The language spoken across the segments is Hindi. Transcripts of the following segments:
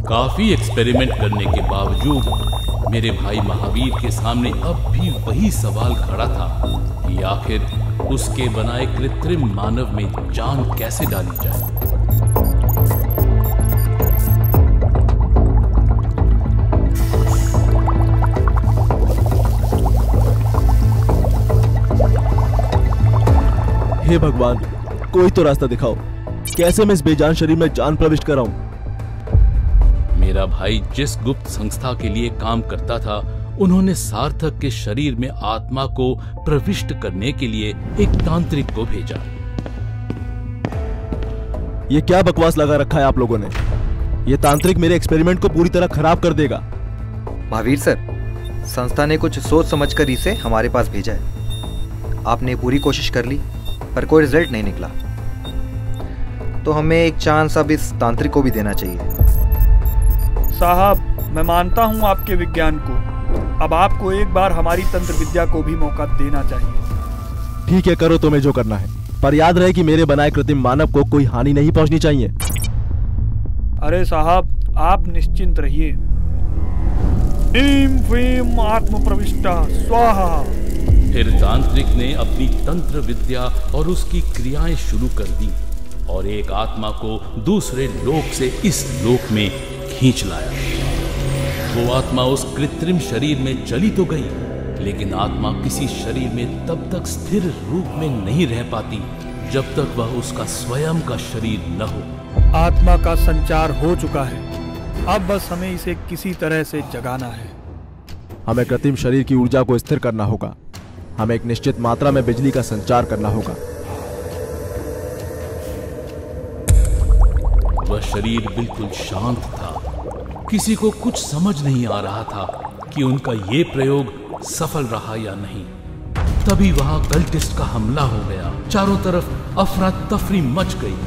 काफी एक्सपेरिमेंट करने के बावजूद मेरे भाई महावीर के सामने अब भी वही सवाल खड़ा था कि आखिर उसके बनाए कृत्रिम मानव में जान कैसे डाली जाए। हे भगवान, कोई तो रास्ता दिखाओ, कैसे मैं इस बेजान शरीर में जान प्रविष्ट कराऊं? मेरा भाई जिस गुप्त संस्था के लिए काम करता था, उन्होंने सार्थक के शरीर में आत्मा को प्रविष्ट करने के लिए एक तांत्रिक को भेजा। ये क्या बकवास लगा रखा है आप लोगों ने? ये तांत्रिक मेरे एक्सपेरिमेंट को पूरी तरह खराब कर देगा। महावीर सर, संस्था ने कुछ सोच समझकर इसे हमारे पास भेजा है। आपने पूरी कोशिश कर ली पर कोई रिजल्ट नहीं निकला, तो हमें एक चांस अब इस तांत्रिक को भी देना चाहिए। साहब, मैं मानता हूं आपके विज्ञान को, अब आपको एक बार हमारी तंत्र विद्या को भी मौका देना चाहिए। ठीक है, करो तुम्हें जो करना है, पर याद रहे कि मेरे बनाए कृत्रिम मानव को कोई हानि नहीं पहुंचनी चाहिए। अरे साहब, आप निश्चिंत रहिए। नीम फीम आत्म प्रविष्टा स्वाहा। फिर तांत्रिक ने अपनी तंत्र विद्या और उसकी क्रियाएं शुरू कर दी और एक आत्मा को दूसरे लोक से इस लोक में खींच लाया। वो आत्मा उस कृत्रिम शरीर में चली तो गई, लेकिन आत्मा किसी शरीर में तब तक स्थिर रूप में नहीं रह पाती जब तक वह उसका स्वयं का शरीर न हो। आत्मा का संचार हो चुका है, अब बस हमें इसे किसी तरह से जगाना है। हमें कृत्रिम शरीर की ऊर्जा को स्थिर करना होगा। हमें एक निश्चित मात्रा में बिजली का संचार करना होगा। वह शरीर बिल्कुल शांत था, किसी को कुछ समझ नहीं आ रहा था कि उनका ये प्रयोग सफल रहा या नहीं। तभी वहां कल्टिस्ट का हमला हो गया। चारों तरफ अफरा तफरी मच गई।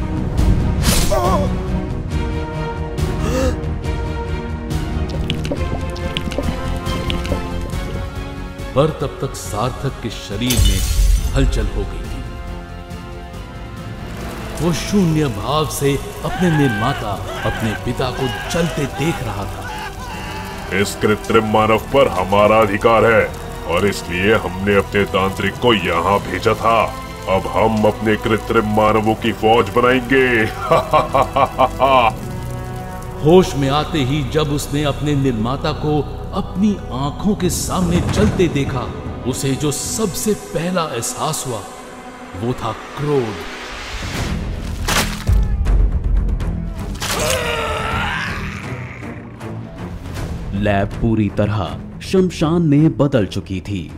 पर तब तक सार्थक के शरीर में हलचल हो गई थी। वो शून्य भाव से अपने निर्माता, अपने पिता को चलते देख रहा था। इस कृत्रिम मानव पर हमारा अधिकार है और इसलिए हमने अपने तांत्रिक को यहाँ भेजा था। अब हम अपने कृत्रिम मानवों की फौज बनाएंगे। होश में आते ही जब उसने अपने निर्माता को अपनी आंखों के सामने चलते देखा, उसे जो सबसे पहला एहसास हुआ वो था क्रोध। लैब पूरी तरह शमशान में बदल चुकी थी।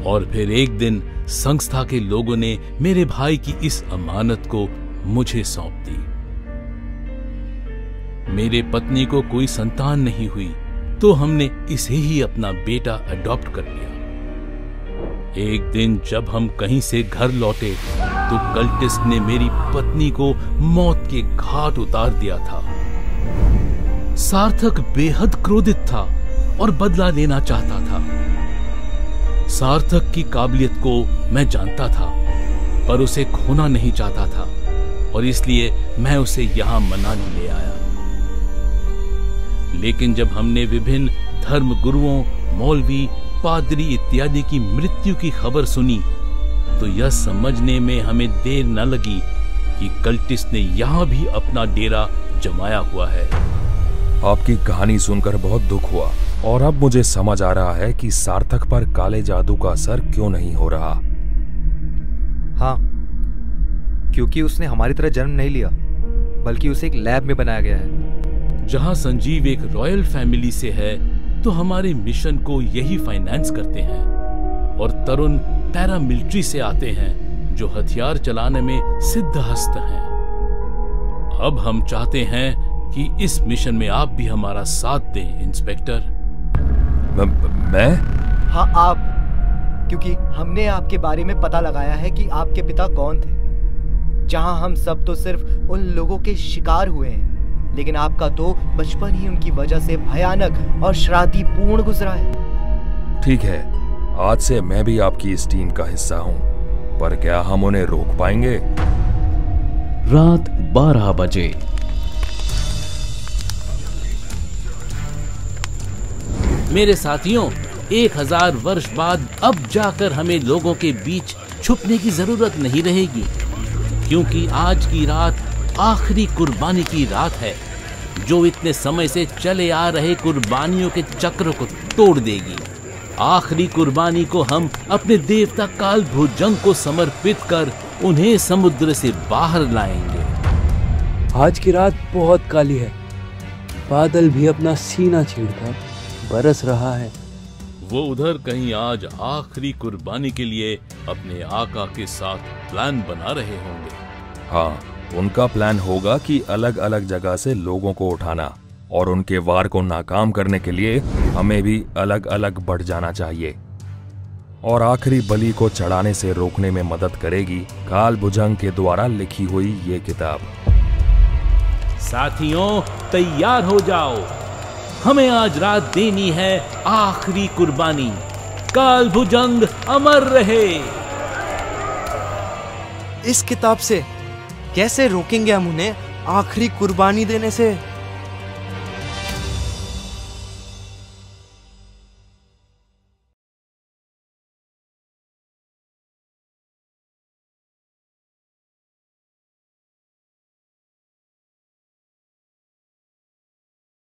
और फिर एक दिन संस्था के लोगों ने मेरे भाई की इस अमानत को मुझे सौंप दी। मेरे पत्नी को कोई संतान नहीं हुई, तो हमने इसे ही अपना बेटा अडॉप्ट कर लिया। एक दिन जब हम कहीं से घर लौटे तो कल्टिस्ट ने मेरी पत्नी को मौत के घाट उतार दिया था। सार्थक बेहद क्रोधित था और बदला लेना चाहता था। सार्थक की काबिलियत को मैं जानता था, पर उसे खोना नहीं चाहता था और इसलिए मैं उसे यहां मनाली ले आया। लेकिन जब हमने विभिन्न धर्म गुरुओं, मौलवी, पादरी इत्यादि की मृत्यु की खबर सुनी, तो यह समझने में हमें देर न लगी कि कल्टिस्ट ने यहां भी अपना डेरा जमाया हुआ है। आपकी कहानी सुनकर बहुत दुख हुआ और अब मुझे समझ आ रहा है कि सार्थक पर काले जादू का असर क्यों नहीं हो रहा। हाँ, क्योंकि उसने हमारी तरह जन्म नहीं लिया, बल्कि उसे एक लैब में बनाया गया है। जहां संजीव एक रॉयल फैमिली से है, तो हमारे मिशन को यही फाइनेंस करते हैं और तरुण पैरामिलिट्री से आते हैं जो हथियार चलाने में सिद्धहस्त हैं। अब हम चाहते हैं कि इस मिशन में आप भी हमारा साथ दें, इंस्पेक्टर। मैं? हाँ, आप, क्योंकि हमने आपके बारे में पता लगाया है कि आपके पिता कौन थे। जहां हम सब तो सिर्फ उन लोगों के शिकार हुए हैं, लेकिन आपका तो बचपन ही उनकी वजह से भयानक और श्राद्धिपूर्ण गुजरा है। ठीक है, आज से मैं भी आपकी इस टीम का हिस्सा हूं, पर क्या हम उन्हें रोक पाएंगे? रात 12 बजे। मेरे साथियों, 1000 वर्ष बाद अब जाकर हमें लोगों के बीच छुपने की जरूरत नहीं रहेगी, क्योंकि आज की रात आखिरी कुर्बानी की रात है, जो इतने समय से चले आ रहे कुर्बानियों के चक्र को तोड़ देगी। आखिरी कुर्बानी को हम अपने देवता काल भुजंग को समर्पित कर उन्हें समुद्र से बाहर लाएंगे। आज की रात बहुत काली है, बादल भी अपना सीना चीरकर बरस रहा है। वो उधर कहीं आज आखिरी कुर्बानी के लिए अपने आका के साथ प्लान बना रहे होंगे। हाँ, उनका प्लान होगा कि अलग अलग जगह से लोगों को उठाना, और उनके वार को नाकाम करने के लिए हमें भी अलग अलग बढ़ जाना चाहिए। और आखिरी बलि को चढ़ाने से रोकने में मदद करेगी काल भुजंग के द्वारा लिखी हुई ये किताब। साथियों, तैयार हो जाओ, हमें आज रात देनी है आखिरी कुर्बानी। काल भुजंग अमर रहे। इस किताब से कैसे रोकेंगे हम उन्हें आखिरी कुर्बानी देने से?